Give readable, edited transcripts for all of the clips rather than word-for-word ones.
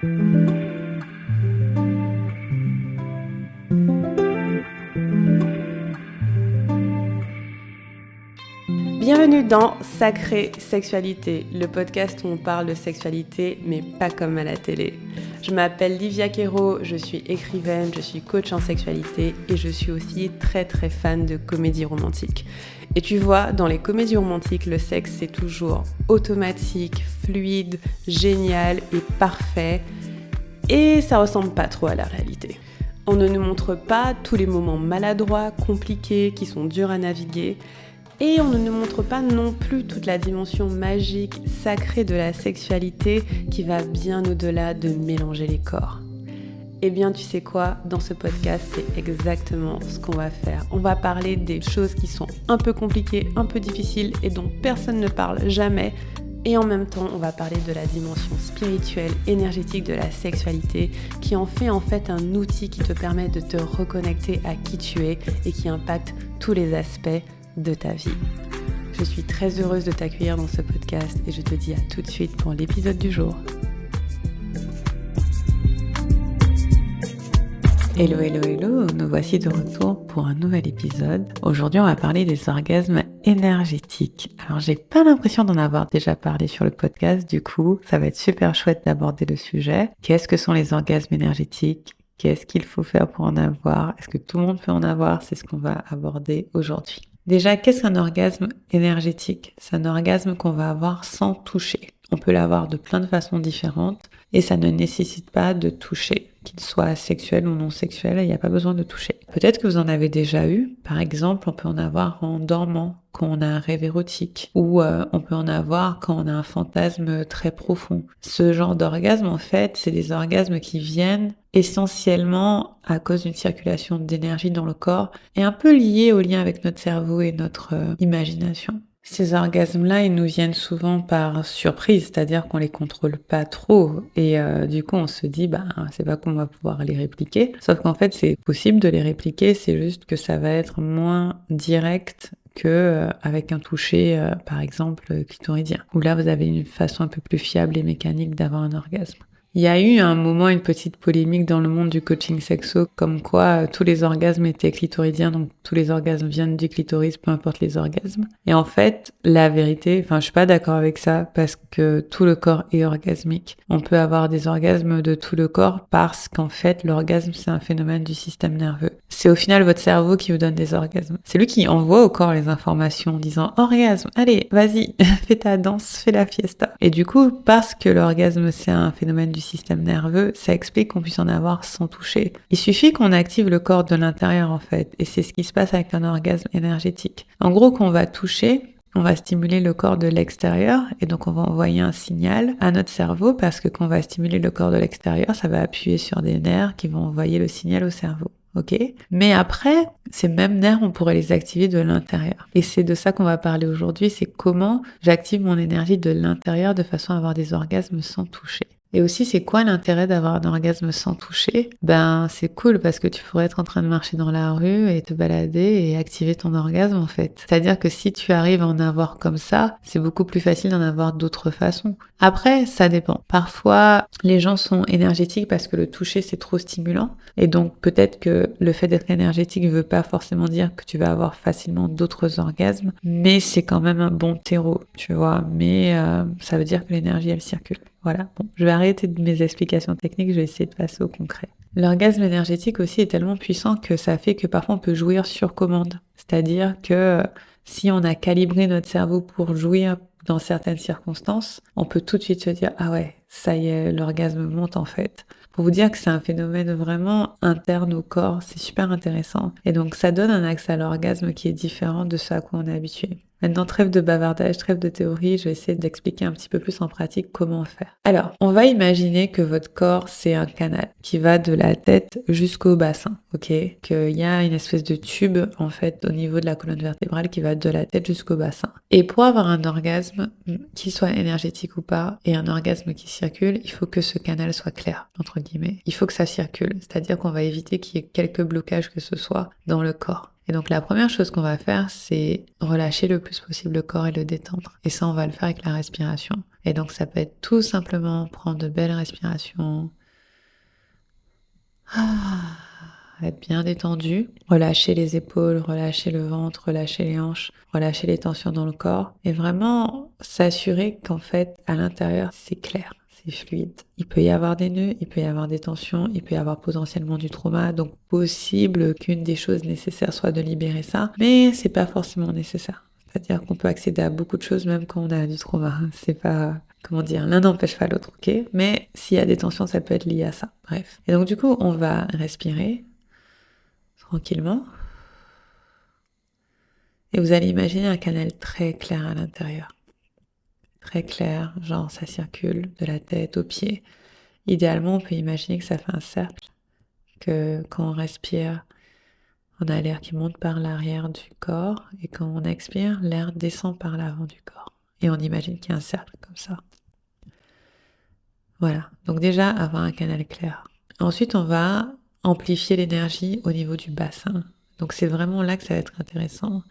Bienvenue dans Sacrée Sexualité, le podcast où on parle de sexualité, mais pas comme à la télé. Je m'appelle Livia Quero, je suis écrivaine, je suis coach en sexualité et je suis aussi très fan de comédie romantique. Et tu vois, dans les comédies romantiques, le sexe c'est toujours automatique, fluide, génial et parfait. Et ça ressemble pas trop à la réalité. On ne nous montre pas tous les moments maladroits, compliqués, qui sont durs à naviguer. Et on ne nous montre pas non plus toute la dimension magique, sacrée de la sexualité qui va bien au-delà de mélanger les corps. Eh bien, tu sais quoi, dans ce podcast, c'est exactement ce qu'on va faire. On va parler des choses qui sont un peu compliquées, un peu difficiles et dont personne ne parle jamais. Et en même temps, on va parler de la dimension spirituelle, énergétique de la sexualité qui en fait un outil qui te permet de te reconnecter à qui tu es et qui impacte tous les aspects de ta vie. Je suis très heureuse de t'accueillir dans ce podcast et je te dis à tout de suite pour l'épisode du jour. Hello, nous voici de retour pour un nouvel épisode. Aujourd'hui, on va parler des orgasmes énergétiques. Alors, j'ai pas l'impression d'en avoir déjà parlé sur le podcast, du coup, ça va être super chouette d'aborder le sujet. Qu'est-ce que sont les orgasmes énergétiques ? Qu'est-ce qu'il faut faire pour en avoir ? Est-ce que tout le monde peut en avoir ? C'est ce qu'on va aborder aujourd'hui. Déjà, qu'est-ce qu'un orgasme énergétique ? C'est un orgasme qu'on va avoir sans toucher. On peut l'avoir de plein de façons différentes et ça ne nécessite pas de toucher, qu'il soit sexuel ou non sexuel, il n'y a pas besoin de toucher. Peut-être que vous en avez déjà eu. Par exemple, on peut en avoir en dormant, quand on a un rêve érotique, ou on peut en avoir quand on a un fantasme très profond. Ce genre d'orgasme, en fait, c'est des orgasmes qui viennent essentiellement à cause d'une circulation d'énergie dans le corps et un peu lié au lien avec notre cerveau et notre imagination. Ces orgasmes-là, ils nous viennent souvent par surprise, c'est-à-dire qu'on les contrôle pas trop et du coup on se dit c'est pas qu'on va pouvoir les répliquer, sauf qu'en fait c'est possible de les répliquer, c'est juste que ça va être moins direct que avec un toucher par exemple clitoridien, où là vous avez une façon un peu plus fiable et mécanique d'avoir un orgasme. Il y a eu à un moment une petite polémique dans le monde du coaching sexo, comme quoi tous les orgasmes étaient clitoridiens, donc tous les orgasmes viennent du clitoris, peu importe les orgasmes. Et en fait, la vérité, je suis pas d'accord avec ça, parce que tout le corps est orgasmique. On peut avoir des orgasmes de tout le corps parce qu'en fait, l'orgasme, c'est un phénomène du système nerveux. C'est au final votre cerveau qui vous donne des orgasmes. C'est lui qui envoie au corps les informations en disant « Orgasme, allez, vas-y, fais ta danse, fais la fiesta ». Et du coup, parce que l'orgasme, c'est un phénomène du système nerveux, ça explique qu'on puisse en avoir sans toucher. Il suffit qu'on active le corps de l'intérieur en fait, et c'est ce qui se passe avec un orgasme énergétique. En gros, quand on va toucher, on va stimuler le corps de l'extérieur et donc on va envoyer un signal à notre cerveau parce que quand on va stimuler le corps de l'extérieur, ça va appuyer sur des nerfs qui vont envoyer le signal au cerveau. Ok ? Mais après, ces mêmes nerfs, on pourrait les activer de l'intérieur. Et c'est de ça qu'on va parler aujourd'hui, c'est comment j'active mon énergie de l'intérieur de façon à avoir des orgasmes sans toucher. Et aussi, c'est quoi l'intérêt d'avoir un orgasme sans toucher ? C'est cool parce que tu pourrais être en train de marcher dans la rue et te balader et activer ton orgasme en fait. C'est-à-dire que si tu arrives à en avoir comme ça, c'est beaucoup plus facile d'en avoir d'autres façons. Après, ça dépend. Parfois, les gens sont énergétiques parce que le toucher, c'est trop stimulant. Et donc, peut-être que le fait d'être énergétique ne veut pas forcément dire que tu vas avoir facilement d'autres orgasmes. Mais c'est quand même un bon terreau, tu vois. Mais ça veut dire que l'énergie, elle circule. Voilà, je vais arrêter de mes explications techniques, je vais essayer de passer au concret. L'orgasme énergétique aussi est tellement puissant que ça fait que parfois on peut jouir sur commande. C'est-à-dire que si on a calibré notre cerveau pour jouir dans certaines circonstances, on peut tout de suite se dire « Ah ouais, ça y est, l'orgasme monte en fait ». Pour vous dire que c'est un phénomène vraiment interne au corps, c'est super intéressant. Et donc ça donne un accès à l'orgasme qui est différent de ce à quoi on est habitué. Maintenant, trêve de bavardage, trêve de théorie, je vais essayer d'expliquer un petit peu plus en pratique comment faire. Alors, on va imaginer que votre corps, c'est un canal qui va de la tête jusqu'au bassin, ok ? Qu'il y a une espèce de tube, en fait, au niveau de la colonne vertébrale qui va de la tête jusqu'au bassin. Et pour avoir un orgasme, qu'il soit énergétique ou pas, et un orgasme qui circule, il faut que ce canal soit clair, entre guillemets. Il faut que ça circule, c'est-à-dire qu'on va éviter qu'il y ait quelques blocages que ce soit dans le corps. Et donc la première chose qu'on va faire, c'est relâcher le plus possible le corps et le détendre. Et ça, on va le faire avec la respiration. Et donc ça peut être tout simplement prendre de belles respirations, être bien détendu, relâcher les épaules, relâcher le ventre, relâcher les hanches, relâcher les tensions dans le corps et vraiment s'assurer qu'en fait, à l'intérieur, c'est clair, c'est fluide. Il peut y avoir des nœuds, il peut y avoir des tensions, il peut y avoir potentiellement du trauma, donc possible qu'une des choses nécessaires soit de libérer ça, mais c'est pas forcément nécessaire. C'est-à-dire qu'on peut accéder à beaucoup de choses même quand on a du trauma. C'est pas, comment dire, l'un n'empêche pas l'autre, ok? Mais s'il y a des tensions, ça peut être lié à ça. Bref. Et donc du coup, on va respirer tranquillement. Et vous allez imaginer un canal très clair à l'intérieur. Très clair, genre ça circule de la tête aux pieds. Idéalement, on peut imaginer que ça fait un cercle, que quand on respire, on a l'air qui monte par l'arrière du corps, et quand on expire, l'air descend par l'avant du corps. Et on imagine qu'il y a un cercle comme ça. Voilà, donc déjà avoir un canal clair. Ensuite, on va amplifier l'énergie au niveau du bassin. Donc c'est vraiment là que ça va être intéressant.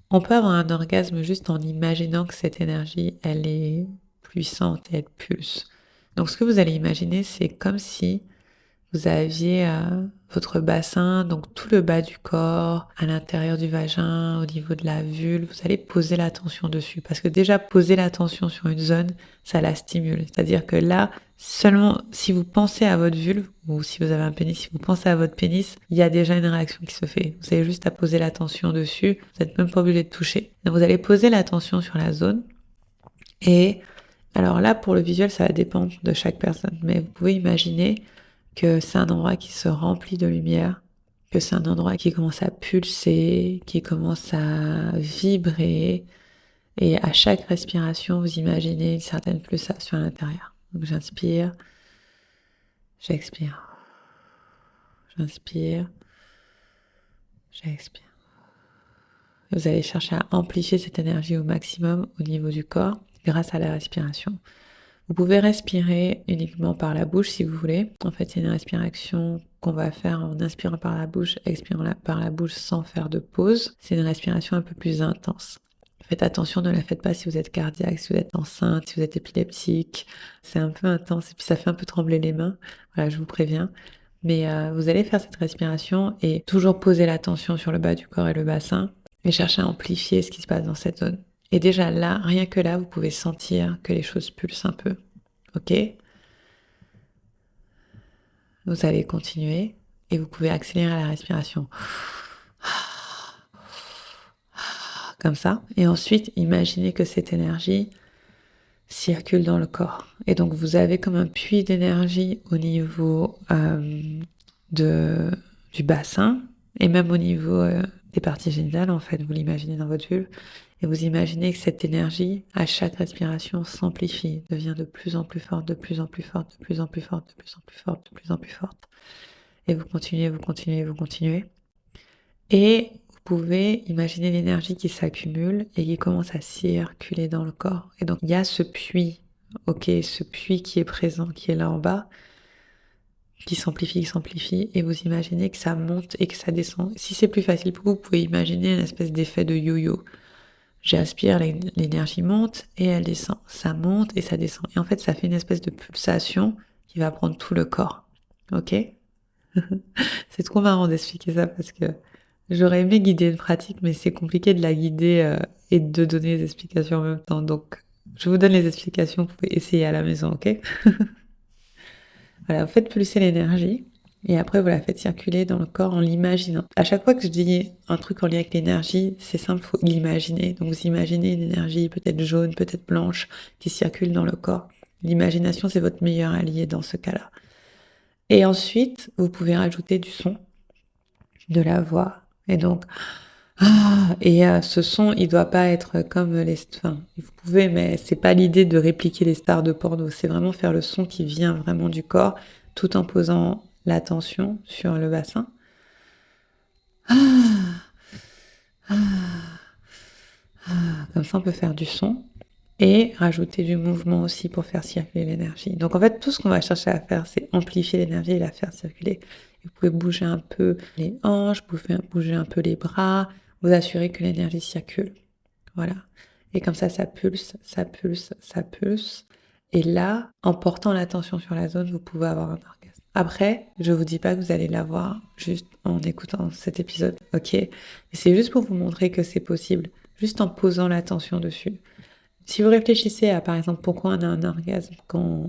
On peut avoir un orgasme juste en imaginant que cette énergie, elle est puissante et elle pulse. Donc ce que vous allez imaginer, c'est comme si vous aviez votre bassin, donc tout le bas du corps, à l'intérieur du vagin, au niveau de la vulve, vous allez poser l'attention dessus. Parce que déjà, poser l'attention sur une zone, ça la stimule. C'est-à-dire que là, seulement si vous pensez à votre vulve, ou si vous avez un pénis, si vous pensez à votre pénis, il y a déjà une réaction qui se fait. Vous avez juste à poser l'attention dessus, vous n'êtes même pas obligé de toucher. Donc vous allez poser l'attention sur la zone. Et alors là, pour le visuel, ça va dépendre de chaque personne. Mais vous pouvez imaginer que c'est un endroit qui se remplit de lumière, que c'est un endroit qui commence à pulser, qui commence à vibrer, et à chaque respiration, vous imaginez une certaine pulsation à l'intérieur. Donc j'inspire, j'expire, j'inspire, j'expire. Vous allez chercher à amplifier cette énergie au maximum au niveau du corps grâce à la respiration. Vous pouvez respirer uniquement par la bouche si vous voulez. En fait, c'est une respiration qu'on va faire en inspirant par la bouche, expirant par la bouche sans faire de pause. C'est une respiration un peu plus intense. Faites attention, ne la faites pas si vous êtes cardiaque, si vous êtes enceinte, si vous êtes épileptique. C'est un peu intense et puis ça fait un peu trembler les mains. Voilà, je vous préviens. Mais vous allez faire cette respiration et toujours poser l'attention sur le bas du corps et le bassin et chercher à amplifier ce qui se passe dans cette zone. Et déjà là, rien que là, vous pouvez sentir que les choses pulsent un peu. Ok ? Vous allez continuer et vous pouvez accélérer la respiration. Comme ça. Et ensuite, imaginez que cette énergie circule dans le corps. Et donc, vous avez comme un puits d'énergie au niveau du bassin et même au niveau des parties génitales, en fait. Vous l'imaginez dans votre vulve. Et vous imaginez que cette énergie, à chaque respiration, s'amplifie, devient de plus en plus forte, de plus en plus forte, de plus en plus forte, de plus en plus forte, de plus en plus forte. Et vous continuez, vous continuez, vous continuez. Et vous pouvez imaginer l'énergie qui s'accumule et qui commence à circuler dans le corps. Et donc, il y a ce puits, ok, ce puits qui est présent, qui est là en bas, qui s'amplifie, et vous imaginez que ça monte et que ça descend. Si c'est plus facile pour vous, vous pouvez imaginer une espèce d'effet de yo-yo. J'aspire, l'énergie monte et elle descend. Ça monte et ça descend. Et en fait, ça fait une espèce de pulsation qui va prendre tout le corps. Ok ? C'est trop marrant d'expliquer ça parce que j'aurais aimé guider une pratique, mais c'est compliqué de la guider et de donner les explications en même temps. Donc, je vous donne les explications, vous pouvez essayer à la maison, ok ? Voilà, vous faites pulser l'énergie. Et après, vous la faites circuler dans le corps en l'imaginant. À chaque fois que je dis un truc en lien avec l'énergie, c'est simple, il faut l'imaginer. Donc vous imaginez une énergie peut-être jaune, peut-être blanche, qui circule dans le corps. L'imagination, c'est votre meilleur allié dans ce cas-là. Et ensuite, vous pouvez rajouter du son, de la voix. Et donc, ce son, il doit pas être comme vous pouvez, mais c'est pas l'idée de répliquer les stars de porno. C'est vraiment faire le son qui vient vraiment du corps, tout en posant l'attention sur le bassin. Comme ça, on peut faire du son et rajouter du mouvement aussi pour faire circuler l'énergie. Donc en fait, tout ce qu'on va chercher à faire, c'est amplifier l'énergie et la faire circuler. Vous pouvez bouger un peu les hanches, bouger un peu les bras, vous assurer que l'énergie circule. Voilà. Et comme ça pulse, ça pulse, ça pulse. Et là, en portant l'attention sur la zone, vous pouvez avoir un orgasme. Après, je vous dis pas que vous allez l'avoir juste en écoutant cet épisode, ok? Mais c'est juste pour vous montrer que c'est possible, juste en posant l'attention dessus. Si vous réfléchissez à, par exemple, pourquoi on a un orgasme quand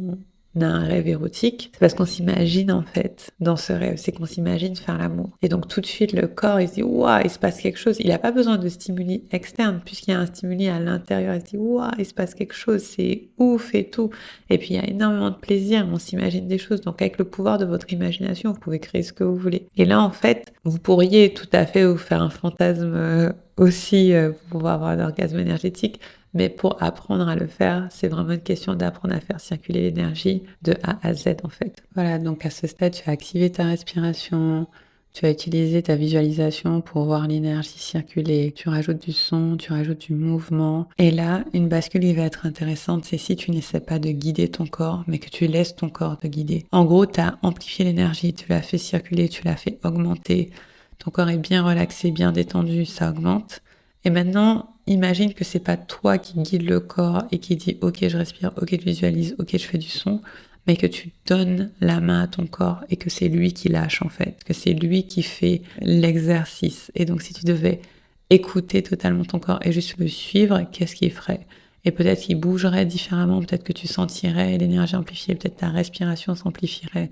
on a un rêve érotique, c'est parce qu'on s'imagine, en fait, dans ce rêve, c'est qu'on s'imagine faire l'amour. Et donc, tout de suite, le corps, il se dit, waouh, il se passe quelque chose. Il n'a pas besoin de stimuli externes, puisqu'il y a un stimuli à l'intérieur. Il se dit, waouh, il se passe quelque chose, c'est ouf et tout. Et puis, il y a énormément de plaisir, on s'imagine des choses. Donc, avec le pouvoir de votre imagination, vous pouvez créer ce que vous voulez. Et là, en fait, vous pourriez tout à fait vous faire un fantasme aussi pour pouvoir avoir un orgasme énergétique. Mais pour apprendre à le faire, c'est vraiment une question d'apprendre à faire circuler l'énergie de A à Z en fait. Voilà, donc à ce stade, tu as activé ta respiration, tu as utilisé ta visualisation pour voir l'énergie circuler, tu rajoutes du son, tu rajoutes du mouvement. Et là, une bascule qui va être intéressante, c'est si tu n'essaies pas de guider ton corps, mais que tu laisses ton corps te guider. En gros, tu as amplifié l'énergie, tu l'as fait circuler, tu l'as fait augmenter. Ton corps est bien relaxé, bien détendu, ça augmente. Et maintenant, imagine que c'est pas toi qui guide le corps et qui dit ok je respire, ok je visualise, ok je fais du son, mais que tu donnes la main à ton corps et que c'est lui qui lâche en fait, que c'est lui qui fait l'exercice. Et donc si tu devais écouter totalement ton corps et juste le suivre, qu'est-ce qu'il ferait? Et peut-être qu'il bougerait différemment, peut-être que tu sentirais l'énergie amplifiée, peut-être ta respiration s'amplifierait.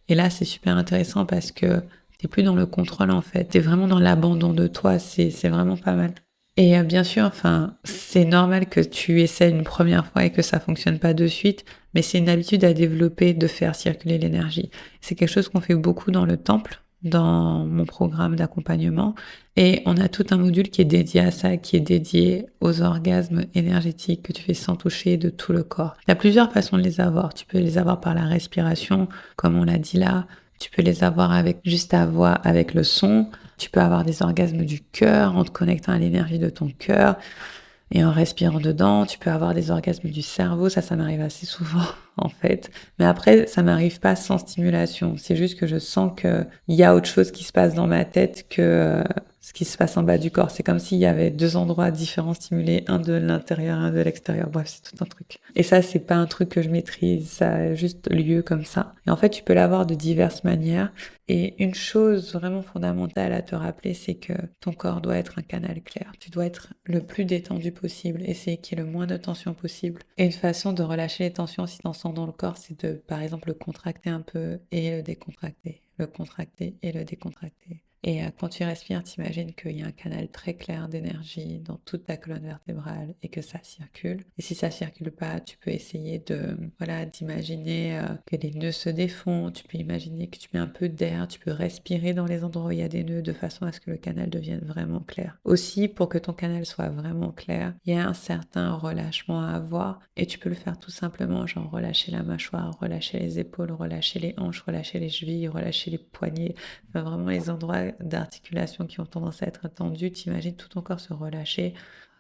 Et là c'est super intéressant parce que t'es plus dans le contrôle en fait, t'es vraiment dans l'abandon de toi, c'est vraiment pas mal. Et bien sûr, enfin, c'est normal que tu essaies une première fois et que ça fonctionne pas de suite, mais c'est une habitude à développer de faire circuler l'énergie. C'est quelque chose qu'on fait beaucoup dans le temple, dans mon programme d'accompagnement, et on a tout un module qui est dédié à ça, qui est dédié aux orgasmes énergétiques que tu fais sans toucher de tout le corps. Il y a plusieurs façons de les avoir. Tu peux les avoir par la respiration, comme on l'a dit là. Tu peux les avoir avec juste ta voix, avec le son. Tu peux avoir des orgasmes du cœur en te connectant à l'énergie de ton cœur et en respirant dedans. Tu peux avoir des orgasmes du cerveau. Ça m'arrive assez souvent, en fait. Mais après, ça m'arrive pas sans stimulation. C'est juste que je sens qu'il y a autre chose qui se passe dans ma tête que ce qui se passe en bas du corps. C'est comme s'il y avait deux endroits différents stimulés, un de l'intérieur, un de l'extérieur. Bref, c'est tout un truc. Et ça, c'est pas un truc que je maîtrise. Ça a juste lieu comme ça. Et en fait, tu peux l'avoir de diverses manières. Et une chose vraiment fondamentale à te rappeler, c'est que ton corps doit être un canal clair. Tu dois être le plus détendu possible, essayer qu'il y ait le moins de tension possible. Et une façon de relâcher les tensions, si t'en sens dans le corps, c'est de, par exemple, le contracter un peu et le décontracter. Le contracter et le décontracter. Et quand tu respires, t'imagines qu'il y a un canal très clair d'énergie dans toute ta colonne vertébrale et que ça circule. Et si ça circule pas, tu peux essayer de, voilà, d'imaginer que les nœuds se défont. Tu peux imaginer que tu mets un peu d'air. Tu peux respirer dans les endroits où il y a des nœuds de façon à ce que le canal devienne vraiment clair. Aussi, pour que ton canal soit vraiment clair, il y a un certain relâchement à avoir et tu peux le faire tout simplement, genre relâcher la mâchoire, relâcher les épaules, relâcher les hanches, relâcher les chevilles, relâcher les poignets, enfin, vraiment les endroits d'articulation qui ont tendance à être tendus, t'imagines tout ton corps se relâcher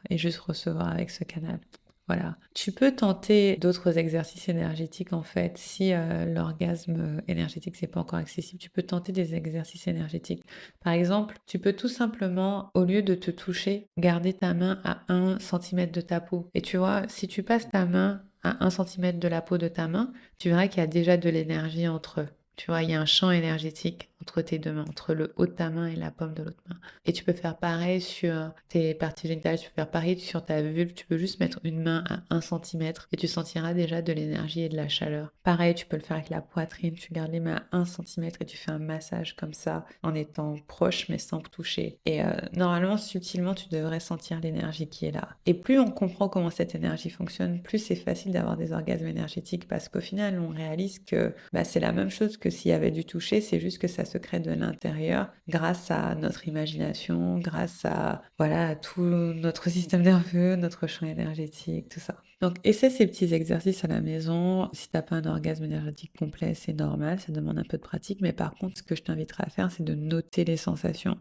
et juste recevoir avec ce canal. Voilà. Tu peux tenter d'autres exercices énergétiques en fait. Si l'orgasme énergétique c'est pas encore accessible, tu peux tenter des exercices énergétiques. Par exemple, tu peux tout simplement, au lieu de te toucher, garder ta main à 1 centimètre de ta peau. Et tu vois, si tu passes ta main à 1 centimètre de la peau de ta main, tu verras qu'il y a déjà de l'énergie entre eux. Tu vois, il y a un champ énergétique entre tes deux mains, entre le haut de ta main et la paume de l'autre main. Et tu peux faire pareil sur tes parties génitales, tu peux faire pareil sur ta vulve, tu peux juste mettre une main à 1 centimètre et tu sentiras déjà de l'énergie et de la chaleur. Pareil, tu peux le faire avec la poitrine, tu gardes les mains à 1 centimètre et tu fais un massage comme ça en étant proche mais sans toucher. Et normalement, subtilement, tu devrais sentir l'énergie qui est là. Et plus on comprend comment cette énergie fonctionne, plus c'est facile d'avoir des orgasmes énergétiques parce qu'au final, on réalise que c'est la même chose que s'il y avait du toucher, c'est juste que ça se crée de l'intérieur grâce à notre imagination, grâce à voilà à tout notre système nerveux, notre champ énergétique, tout ça. Donc, essaie ces petits exercices à la maison. Si t'as pas un orgasme énergétique complet, c'est normal, ça demande un peu de pratique. Mais par contre, ce que je t'inviterai à faire, c'est de noter les sensations,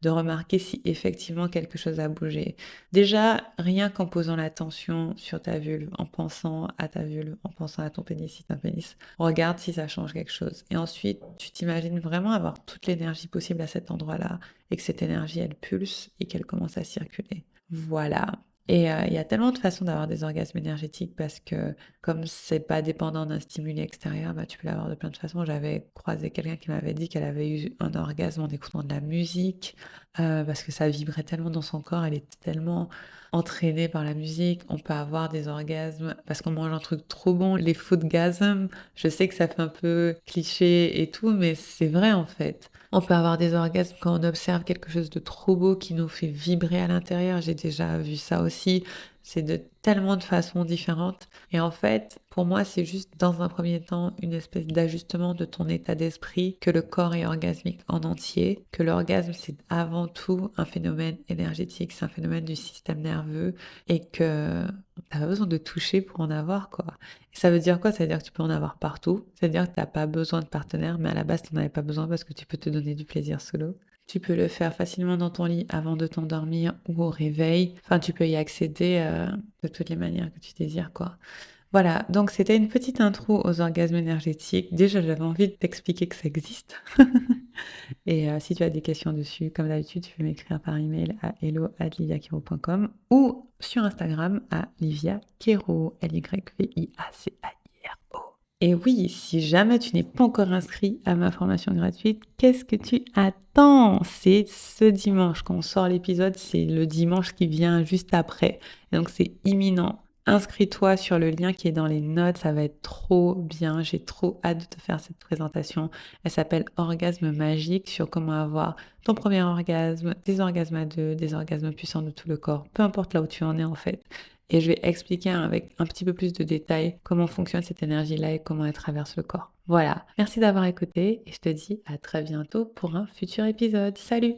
de remarquer si effectivement quelque chose a bougé. Déjà, rien qu'en posant l'attention sur ta vulve, en pensant à ta vulve, en pensant à ton pénis, si t'as un pénis, regarde si ça change quelque chose. Et ensuite, tu t'imagines vraiment avoir toute l'énergie possible à cet endroit-là et que cette énergie, elle pulse et qu'elle commence à circuler. Voilà. Et il y a tellement de façons d'avoir des orgasmes énergétiques parce que comme c'est pas dépendant d'un stimuli extérieur, bah, tu peux l'avoir de plein de façons. J'avais croisé quelqu'un qui m'avait dit qu'elle avait eu un orgasme en écoutant de la musique parce que ça vibrait tellement dans son corps, elle était tellement entraînée par la musique. On peut avoir des orgasmes parce qu'on mange un truc trop bon, les foodgasms. Je sais que ça fait un peu cliché et tout, mais c'est vrai en fait. On peut avoir des orgasmes quand on observe quelque chose de trop beau qui nous fait vibrer à l'intérieur. J'ai déjà vu ça aussi. C'est de tellement de façons différentes. Et en fait, pour moi, c'est juste dans un premier temps une espèce d'ajustement de ton état d'esprit, que le corps est orgasmique en entier, que l'orgasme, c'est avant tout un phénomène énergétique, c'est un phénomène du système nerveux et que t'as pas besoin de toucher pour en avoir, quoi. Et ça veut dire quoi? Ça veut dire que tu peux en avoir partout. Ça veut dire que t'as pas besoin de partenaire, mais à la base, t'en avais pas besoin parce que tu peux te donner du plaisir solo. Tu peux le faire facilement dans ton lit avant de t'endormir ou au réveil. Enfin, tu peux y accéder de toutes les manières que tu désires, quoi. Voilà, donc c'était une petite intro aux orgasmes énergétiques. Déjà, j'avais envie de t'expliquer que ça existe. Et si tu as des questions dessus, comme d'habitude, tu peux m'écrire par email à hello@liviaquero.com ou sur Instagram à liviaquero, Lyviacairo. Et oui, si jamais tu n'es pas encore inscrit à ma formation gratuite, qu'est-ce que tu attends? C'est ce dimanche quand on sort l'épisode, c'est le dimanche qui vient juste après. Et donc c'est imminent. Inscris-toi sur le lien qui est dans les notes, ça va être trop bien. J'ai trop hâte de te faire cette présentation. Elle s'appelle Orgasme magique sur comment avoir ton premier orgasme, des orgasmes à deux, des orgasmes puissants de tout le corps, peu importe là où tu en es en fait. Et je vais expliquer avec un petit peu plus de détails comment fonctionne cette énergie-là et comment elle traverse le corps. Voilà, merci d'avoir écouté et je te dis à très bientôt pour un futur épisode. Salut!